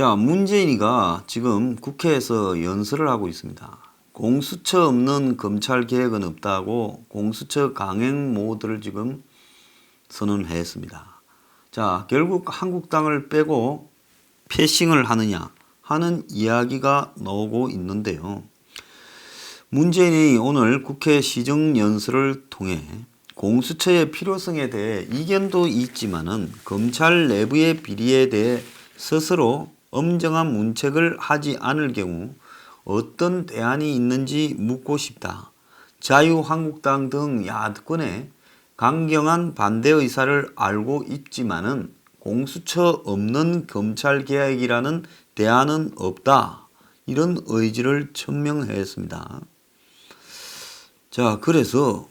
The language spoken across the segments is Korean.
자, 문재인이가 지금 국회에서 연설을 하고 있습니다. 공수처 없는 검찰 개혁은 없다고 공수처 강행 모드를 지금 선언했습니다. 자, 결국 한국당을 빼고 패싱을 하느냐 하는 이야기가 나오고 있는데요. 문재인이 오늘 국회 시정연설을 통해 공수처의 필요성에 대해 이견도 있지만은 검찰 내부의 비리에 대해 스스로 엄정한 문책을 하지 않을 경우 어떤 대안이 있는지 묻고 싶다. 자유한국당 등 야권의 강경한 반대 의사를 알고 있지만은 공수처 없는 검찰 개혁이라는 대안은 없다. 이런 의지를 천명했습니다. 자, 그래서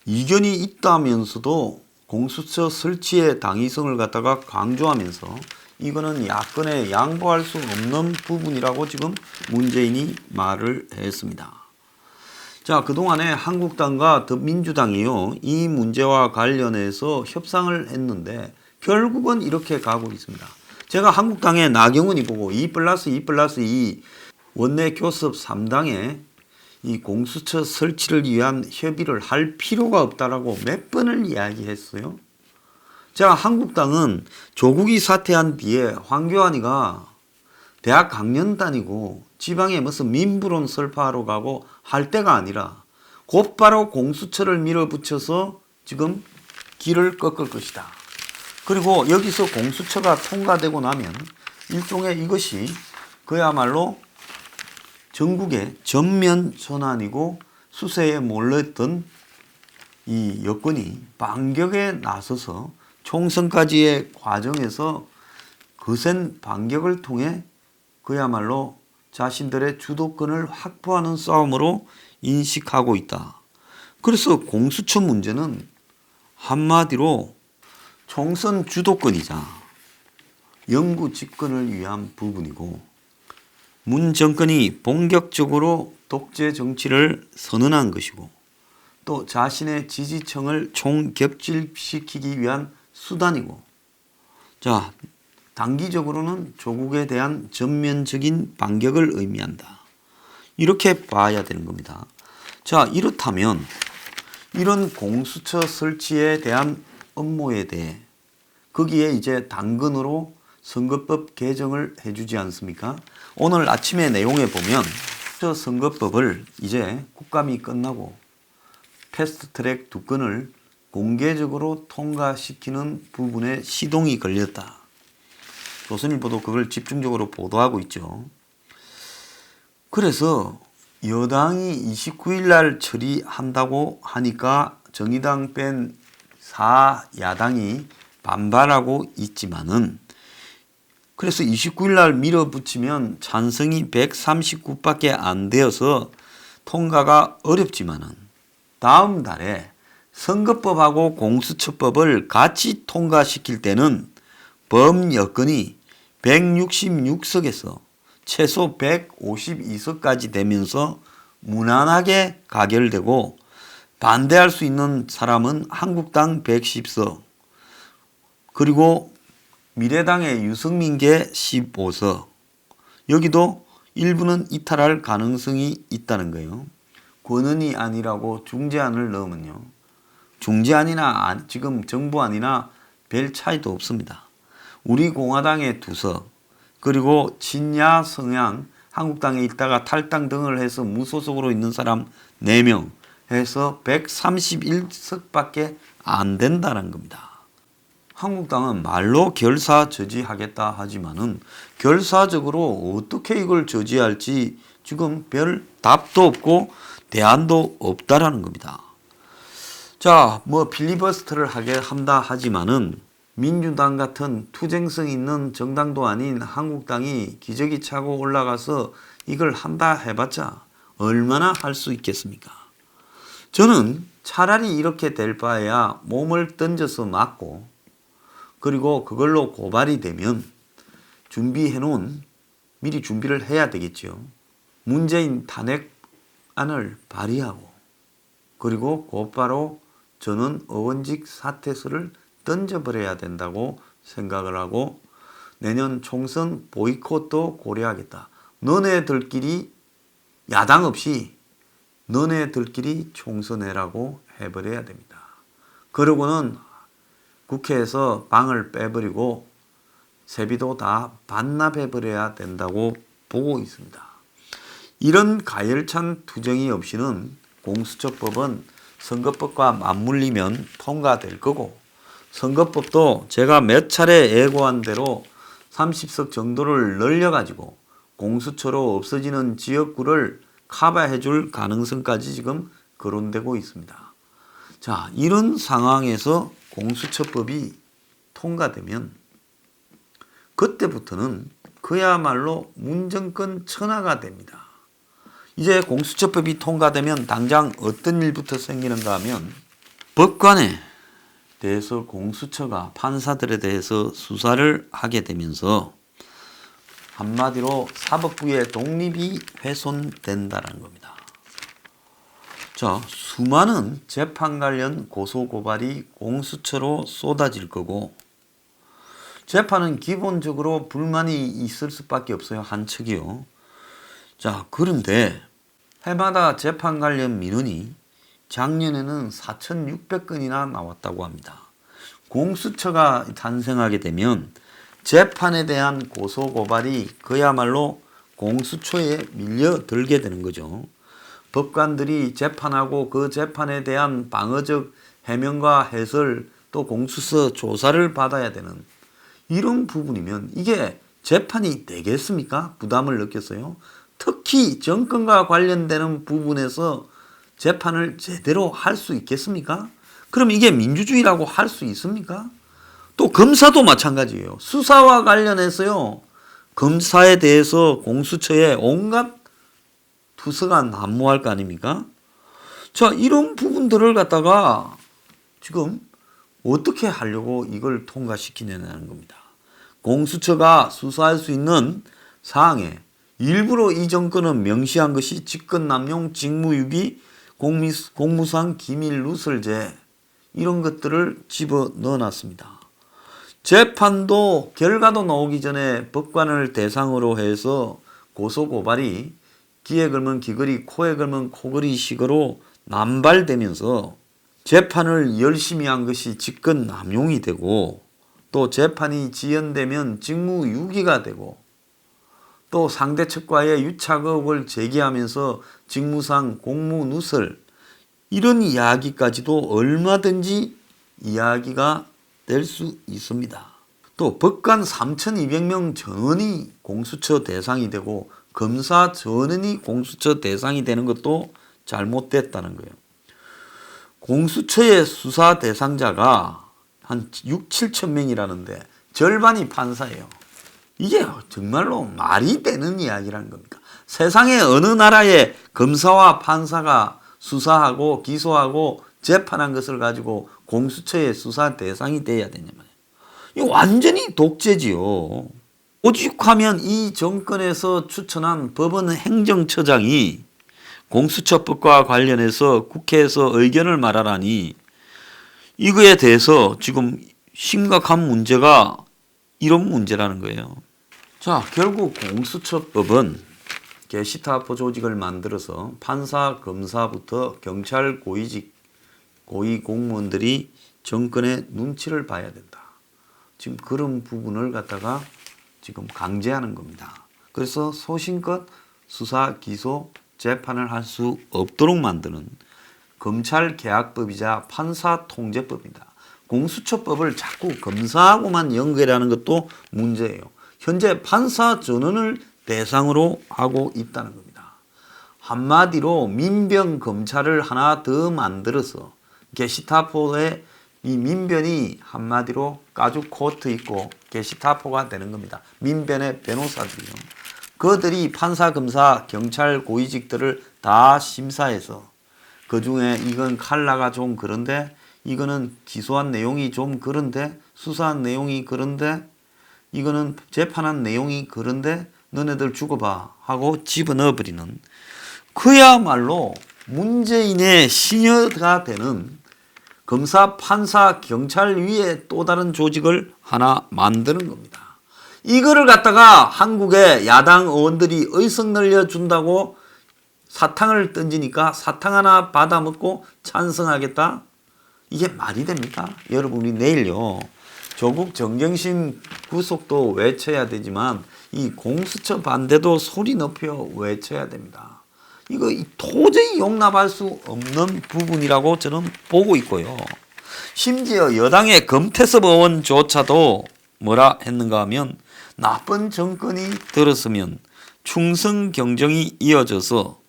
이견이 있다면서도 공수처 설치의 당위성을 갖다가 강조하면서 이거는 야권에 양보할 수 없는 부분이라고 지금 문재인이 말을 했습니다. 자, 그동안에 한국당과 더민주당이요, 이 문제와 관련해서 협상을 했는데 결국은 이렇게 가고 있습니다. 제가 한국당의 나경원이 보고 2+2+2 원내 교섭 3당에 이 공수처 설치를 위한 협의를 할 필요가 없다라고 몇 번을 이야기했어요. 자, 한국당은 조국이 사퇴한 뒤에 황교안이가 대학 강연 다니고 지방에 무슨 민부론 설파하러 가고 할 때가 아니라 곧바로 공수처를 밀어붙여서 지금 길을 꺾을 것이다. 그리고 여기서 공수처가 통과되고 나면 일종의 이것이 그야말로 전국의 전면 전환이고 수세에 몰렸던 이 여권이 반격에 나서서 총선까지의 과정에서 거센 반격을 통해 그야말로 자신들의 주도권을 확보하는 싸움으로 인식하고 있다. 그래서 공수처 문제는 한마디로 총선 주도권이자 영구 집권을 위한 부분이고 문 정권이 본격적으로 독재 정치를 선언한 것이고 또 자신의 지지층을 총격질시키기 위한 수단이고, 자, 단기적으로는 조국에 대한 전면적인 반격을 의미한다. 이렇게 봐야 되는 겁니다. 자, 이렇다면 이런 공수처 설치에 대한 업무에 대해 거기에 이제 당근으로 선거법 개정을 해주지 않습니까? 오늘 아침에 내용에 보면 선거법을 이제 국감이 끝나고 패스트트랙 2건을 공개적으로 통과시키는 부분에 시동이 걸렸다. 조선일보도 그걸 집중적으로 보도하고 있죠. 그래서 여당이 29일 날 처리한다고 하니까 정의당 뺀 4야당이 반발하고 있지만은 그래서 29일 날 밀어붙이면 찬성이 139밖에 안 되어서 통과가 어렵지만은 다음 달에 선거법하고 공수처법을 같이 통과시킬 때는 범여권이 166석에서 최소 152석까지 되면서 무난하게 가결되고 반대할 수 있는 사람은 한국당 110석 그리고 미래당의 유승민계 15석 여기도 일부는 이탈할 가능성이 있다는 거예요. 권은희 안이라고 중재안을 넣으면요. 중재안이나 지금 정부안이나 별 차이도 없습니다. 우리 공화당의 2석 그리고 친야 성향 한국당에 있다가 탈당 등을 해서 무소속으로 있는 사람 4명 해서 131석밖에 안 된다는 겁니다. 한국당은 말로 결사 저지하겠다 하지만은 결사적으로 어떻게 이걸 저지할지 지금 별 답도 없고 대안도 없다라는 겁니다. 자, 뭐 필리버스터를 하게 한다 하지만은 민주당 같은 투쟁성 있는 정당도 아닌 한국당이 기저귀 차고 올라가서 이걸 한다 해봤자 얼마나 할 수 있겠습니까? 저는 차라리 이렇게 될 바에야 몸을 던져서 맞고 그리고 그걸로 고발이 되면 준비해놓은 미리 준비를 해야 되겠죠. 문재인 탄핵안을 발의하고 그리고 곧바로 저는 의원직 사퇴서를 던져버려야 된다고 생각을 하고 내년 총선 보이콧도 고려하겠다. 너네들끼리 야당 없이 너네들끼리 총선해라고 해버려야 됩니다. 그러고는 국회에서 방을 빼버리고 세비도 다 반납해버려야 된다고 보고 있습니다. 이런 가열찬 투쟁이 없이는 공수처법은 선거법과 맞물리면 통과될 거고, 선거법도 제가 몇 차례 예고한 대로 30석 정도를 늘려가지고 공수처로 없어지는 지역구를 커버해 줄 가능성까지 지금 거론되고 있습니다. 자, 이런 상황에서 공수처법이 통과되면 그때부터는 그야말로 문정권 천하가 됩니다. 이제 공수처법이 통과되면 당장 어떤 일부터 생기는가 하면 법관에 대해서 공수처가 판사들에 대해서 수사를 하게 되면서 한마디로 사법부의 독립이 훼손된다는 겁니다. 자, 수많은 재판 관련 고소고발이 공수처로 쏟아질 거고, 재판은 기본적으로 불만이 있을 수밖에 없어요. 한 측이요. 자, 그런데 해마다 재판 관련 민원이 작년에는 4,600건이나 나왔다고 합니다. 공수처가 탄생하게 되면 재판에 대한 고소고발이 그야말로 공수처에 밀려들게 되는 거죠. 법관들이 재판하고 그 재판에 대한 방어적 해명과 해설, 또 공수처 조사를 받아야 되는 이런 부분이면 이게 재판이 되겠습니까? 부담을 느꼈어요. 특히 정권과 관련되는 부분에서 재판을 제대로 할 수 있겠습니까? 그럼 이게 민주주의라고 할 수 있습니까? 또 검사도 마찬가지예요. 수사와 관련해서요, 검사에 대해서 공수처에 온갖 투서가 난무할 거 아닙니까? 자, 이런 부분들을 갖다가 지금 어떻게 하려고 이걸 통과시키냐는 겁니다. 공수처가 수사할 수 있는 사항에 일부러 이 정권은 명시한 것이 직권남용, 직무유기, 공무상 기밀 누설죄, 이런 것들을 집어넣어 놨습니다. 재판도 결과도 나오기 전에 법관을 대상으로 해서 고소고발이 귀에 걸면 귀걸이, 코에 걸면 코걸이 식으로 남발되면서 재판을 열심히 한 것이 직권남용이 되고, 또 재판이 지연되면 직무유기가 되고, 또 상대 측과의 유착 의혹을 제기하면서 직무상 공무누설, 이런 이야기까지도 얼마든지 이야기가 될 수 있습니다. 또 법관 3,200명 전원이 공수처 대상이 되고 검사 전원이 공수처 대상이 되는 것도 잘못됐다는 거예요. 공수처의 수사 대상자가 한 6, 7천 명이라는데 절반이 판사예요. 이게 정말로 말이 되는 이야기라는 겁니까? 세상의 어느 나라의 검사와 판사가 수사하고 기소하고 재판한 것을 가지고 공수처의 수사 대상이 돼야 되냐 말이에요. 이거 완전히 독재지요. 오죽하면 이 정권에서 추천한 법원 행정처장이 공수처법과 관련해서 국회에서 의견을 말하라니, 이거에 대해서 지금 심각한 문제가 이런 문제라는 거예요. 자, 결국 공수처법은 게시타포 조직을 만들어서 판사, 검사부터 경찰, 고위직, 고위공무원들이 정권의 눈치를 봐야 된다. 지금 그런 부분을 갖다가 지금 강제하는 겁니다. 그래서 소신껏 수사, 기소, 재판을 할 수 없도록 만드는 검찰개혁법이자 판사통제법입니다. 공수처법을 자꾸 검사하고만 연결하는 것도 문제예요. 현재 판사 전원을 대상으로 하고 있다는 겁니다. 한마디로 민변 검찰을 하나 더 만들어서 게시타포의 이 민변이 한마디로 가죽 코트 입고 게시타포가 되는 겁니다. 민변의 변호사들이요. 그들이 판사, 검사, 경찰 고위직들을 다 심사해서 그 중에 이건 칼라가 좀 그런데, 이거는 기소한 내용이 좀 그런데, 수사한 내용이 그런데, 이거는 재판한 내용이 그런데 너네들 죽어봐 하고 집어넣어버리는, 그야말로 문재인의 시녀가 되는 검사, 판사, 경찰 위에 또 다른 조직을 하나 만드는 겁니다. 이거를 갖다가 한국의 야당 의원들이 의석 늘려준다고 사탕을 던지니까 사탕 하나 받아먹고 찬성하겠다? 이게 말이 됩니까? 여러분이 내일요. 조국 정경심 구속도 외쳐야 되지만 이 공수처 반대도 소리 높여 외쳐야 됩니다. 이거 도저히 용납할 수 없는 부분이라고 저는 보고 있고요. 심지어 여당의 금태섭 의원조차도 뭐라 했는가 하면 나쁜 정권이 들었으면 충성 경정이 이어져서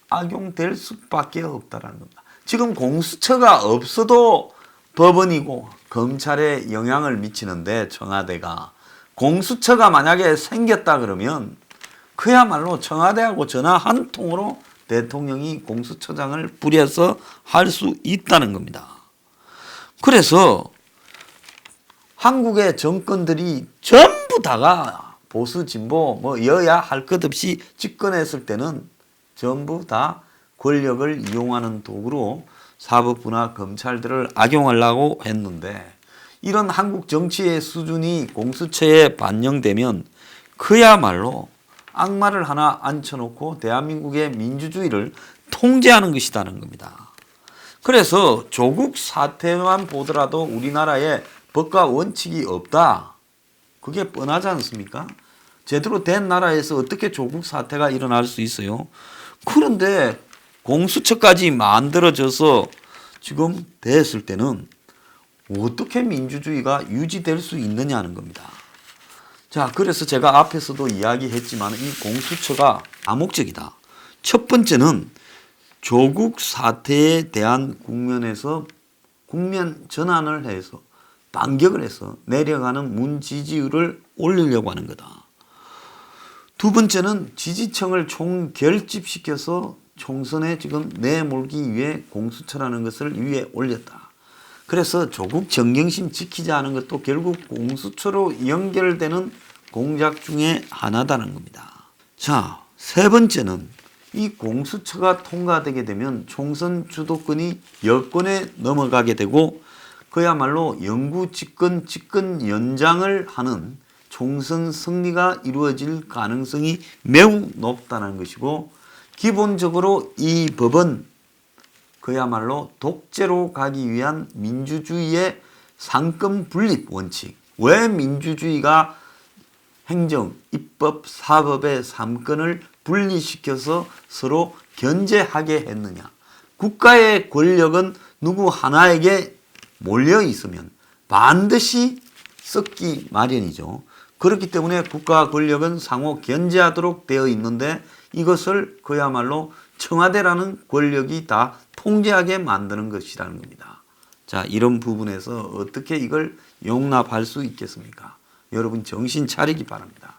악용될 수밖에 없다라는 겁니다. 지금 공수처가 없어도 법원이고 검찰에 영향을 미치는데 청와대가 공수처가 만약에 생겼다 그러면 그야말로 청와대하고 전화 한 통으로 대통령이 공수처장을 부려서 할 수 있다는 겁니다. 그래서 한국의 정권들이 전부 다가 보수 진보 뭐 여야 할 것 없이 집권했을 때는 전부 다 권력을 이용하는 도구로 사법부나 검찰들을 악용하려고 했는데 이런 한국 정치의 수준이 공수처에 반영되면 그야말로 악마를 하나 앉혀놓고 대한민국의 민주주의를 통제하는 것이라는 겁니다. 그래서 조국 사태만 보더라도 우리나라에 법과 원칙이 없다. 그게 뻔하지 않습니까? 제대로 된 나라에서 어떻게 조국 사태가 일어날 수 있어요? 그런데 공수처까지 만들어져서 지금 됐을 때는 어떻게 민주주의가 유지될 수 있느냐는 겁니다. 자, 그래서 제가 앞에서도 이야기했지만 이 공수처가 다목적이다. 첫 번째는 조국 사태에 대한 국면에서 국면 전환을 해서 반격을 해서 내려가는 문 지지율을 올리려고 하는 거다. 두 번째는 지지층을 총결집시켜서 총선에 지금 내몰기 위해 공수처라는 것을 위에 올렸다. 그래서 조국 정경심 지키자 하는 것도 결국 공수처로 연결되는 공작 중에 하나다는 겁니다. 자, 세 번째는 이 공수처가 통과되게 되면 총선 주도권이 여권에 넘어가게 되고 그야말로 영구 집권 연장을 하는 총선 승리가 이루어질 가능성이 매우 높다는 것이고 기본적으로 이 법은 그야말로 독재로 가기 위한 민주주의의 상권 분립 원칙. 왜 민주주의가 행정, 입법, 사법의 3권을 분리시켜서 서로 견제하게 했느냐. 국가의 권력은 누구 하나에게 몰려 있으면 반드시 썩기 마련이죠. 그렇기 때문에 국가 권력은 상호 견제하도록 되어 있는데 이것을 그야말로 청와대라는 권력이 다 통제하게 만드는 것이라는 겁니다. 자, 이런 부분에서 어떻게 이걸 용납할 수 있겠습니까? 여러분 정신 차리기 바랍니다.